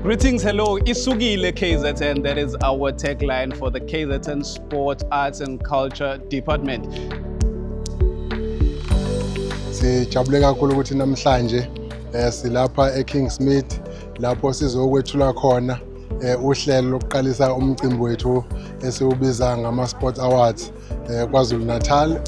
Greetings, hello, Isugile KZN. That is our tagline for the KZN Sport, Arts and Culture Department. Sijabule kakhulu ukuthi namhlanje silapha eKingsmead lapho sizokwethula khona uhlelo lokuqalisa umcimbi wethu esiwubiza ngama Sport Awards KwaZulu-Natal.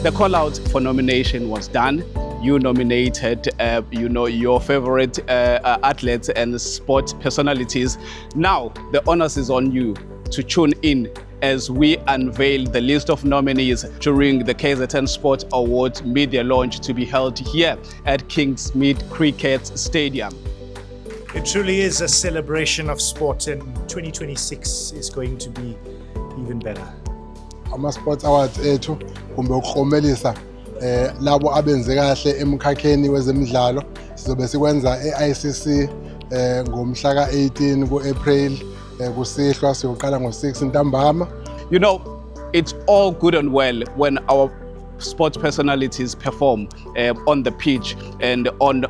The call out for nomination was done. You nominated, your favorite athletes and sport personalities. Now the onus is on you to tune in as we unveil the list of nominees during the KZN Sport Awards media launch to be held here at Kingsmead Cricket Stadium. It truly is a celebration of sport, and 2026 is going to be even better. Ama Sport Awards ethu kumbe ukukhomelisa labo abenze kahle emkhakheni wezemidlalo sizobe sikwenza eICC ngomhla ka-18 kuApril kusihlwa siyoqala ngo6 ntambama. You know, it's all good and well when our sports personalities perform on the pitch and on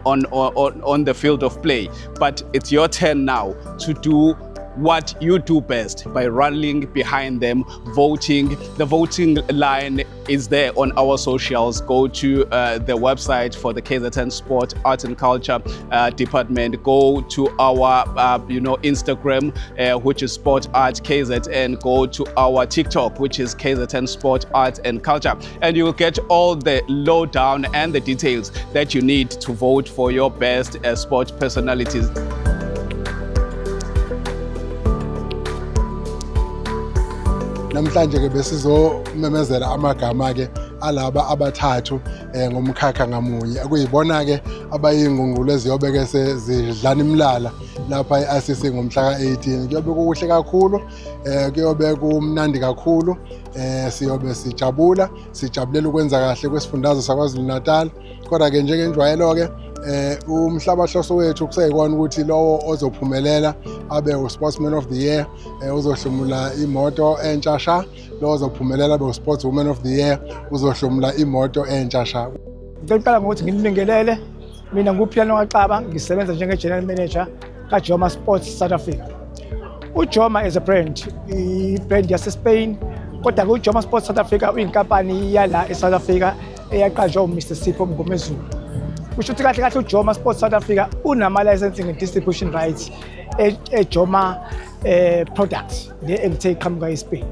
the field of play, but it's your turn now to do what you do best by rallying behind them, voting. The voting line is there on our socials. Go to the website for the KZN Sport, Arts and Culture Department. Go to our Instagram, which is Sport Art KZN. Go to our TikTok, which is KZN Sport, Arts and Culture. And you will get all the lowdown and the details that you need to vote for your best sport personalities. Namhlanje ke besizomemezela amagama ke alaba abathathu ngomkhakha ngamunye akuyibona ke abayingungulu eziyobe ke sezidlana imlala lapha eICC ngomhla ka-18 kuyobe kuhle kakhulu kuyobe kumnandi kakhulu siyobe sijabulela ukwenza kahle kwesifundazwe saKwaZulu-Natal kodwa ke njengenjwayelo ke umhlabahloso wethu kuseyikona ukuthi lowo ozophumelela abe uSportsman of the Year uzohlomula imoto entshasha lowo ozophumelela abe uSportswoman of the Year uzohlomula imoto entshasha. Ngiqala ngokuthi ngibingelele mina nguPhiano Waqaba ngisebenza njenge-General Manager kaJoma Sports South Africa. uJoma is a brand, i-brand yase-Spain kodwa ke uJoma Sports South Africa uyinkampani yala eSouth Africa eyaqanjwa uMr Sipho Mngomezulu. Kusho ukuthi kahle uJoma Sports South Africa unama-licensing and distribution rights eJoma products le-MT qhamuka eSpain.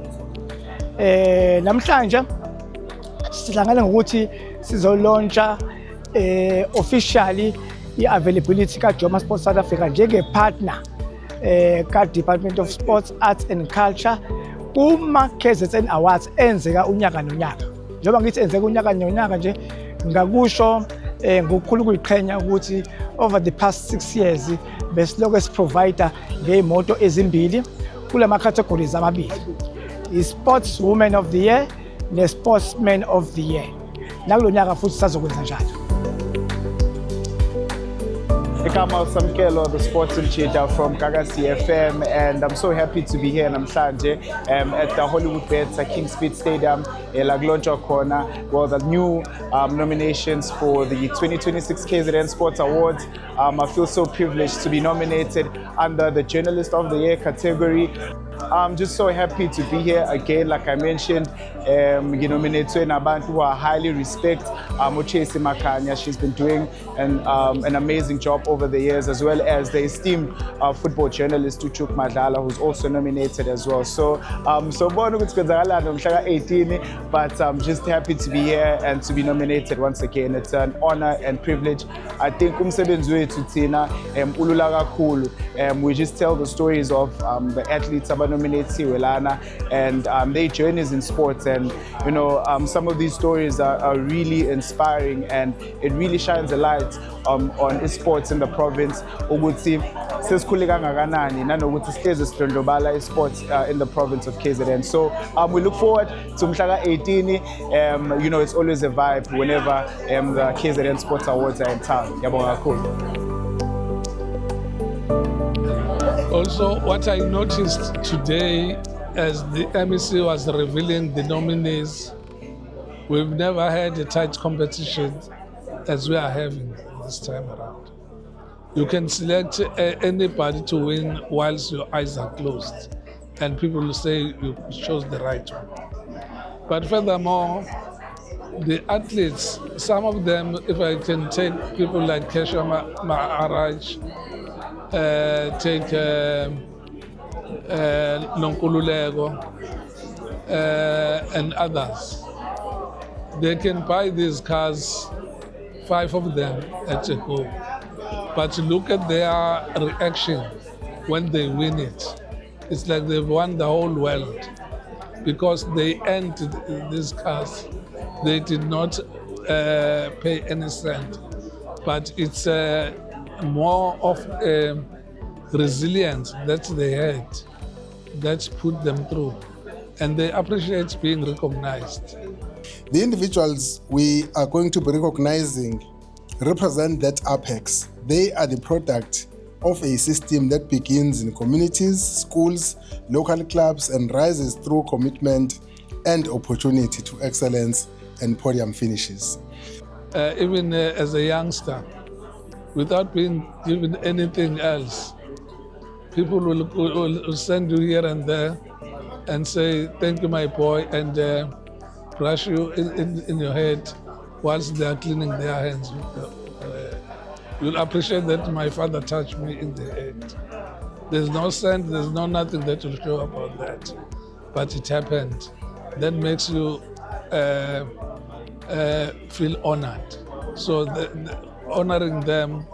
Namhlanje sihlangana ngokuthi sizolauncha officially i-availability kaJoma Sports South Africa njenge-partner ka-Department of Sports, Arts and Culture kuma-KZN Awards enzeka unyaka nonyaka. Njengoba ngithi enzeka unyaka nonyaka nje ngakusho ngokukhulu kuyiqhenya ukuthi over the past 6 years besilokhu siprovide ngey'moto ezimbili kulama categories amabili, i-Sportswoman of the Year ne-Sportsman of the Year. Nakulo nyaka futhi sazokwenza njalo. Ikama Samkelo, the sports initiator from Gagasi FM, and I'm so happy to be here namhlanje at the Hollywood Bets at Kingsmead Stadium, Laglonja Corner. Well, the new nominations for the 2026 KZN Sports Awards. I feel so privileged to be nominated under the Journalist of the Year category. I'm just so happy to be here again. Like I mentioned, nominated Nabantu who I highly respect. Uchesi Makanya, she's been doing an amazing job over the years, as well as the esteemed football journalist Tuchuk Madlala, who's also nominated as well. So, but I'm just happy to be here and to be nominated once again. It's an honor and privilege. I think we just tell the stories of the athletes nominated and their journeys in sports, and some of these stories are really inspiring, and it really shines a light on sports in the province. Sports in the province of KZN. So we look forward to Mhlaka 18. It's always a vibe whenever the KZN Sports Awards are in town. Also, what I noticed today as the MEC was revealing the nominees, we've never had a tight competition as we are having this time around. You can select anybody to win whilst your eyes are closed, and people will say you chose the right one. But furthermore, the athletes, some of them, if I can take people like Kesha Maharaj, take Nonkululeko, and others, they can buy these cars, 5 of them at a go. But look at their reaction when they win it. It's like they've won the whole world because they earned these cars. They did not pay any cent, but it's more of resilience that they had that put them through, and they appreciate being recognized. The individuals we are going to be recognizing represent that apex. They are the product of a system that begins in communities, schools, local clubs, and rises through commitment and opportunity to excellence and podium finishes. Even as a youngster, without being given anything else, people will send you here and there and say, "Thank you, my boy," and brush you in your head whilst they are cleaning their hands. You'll appreciate that my father touched me in the head. There's no scent, there's no nothing that will show about that, but it happened. That makes you feel honored. So honoring them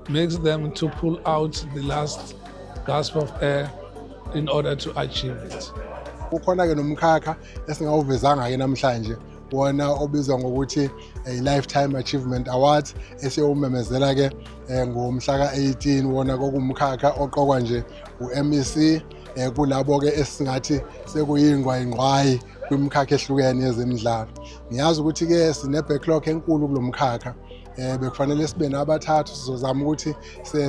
makes them to pull out the last gasp of air in order to achieve it. Ukhona-ke nomkhakha esingawuvezanga-ke namhlanje wona obizwa ngokuthi i-Lifetime Achievement Awards esiyowumemezela-ke ngomhla ka-18 wona kokumkhakha oqokwa nje u-MEC kulabo-ke esingathi sekuyingqwayingqwayi kwimikhakha ehlukene yezemidlalo. Ngiyazi ukuthi-ke sine-backlog enkulu kulo mkhakha. Bekufanele sibe nabathathu sizozama ukuthi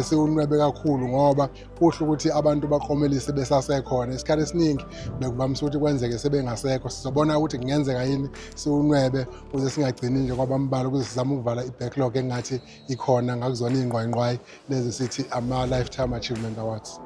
siwunwebe kakhulu ngoba kuhle ukuthi abantu bakhomelise besasekhona. Isikhathi esiningi bekuvamisa ukuthi kwenzeke sebengasekho. Sizobona ukuthi kungenzeka yini siwunwebe ukuze singagcini nje kwabambalwa ukuze sizame ukuvala i-backlog engathi ikhona ngakuzona iy'ngqwayingqwayi lezi sithi ama-Lifetime Achievement Awards.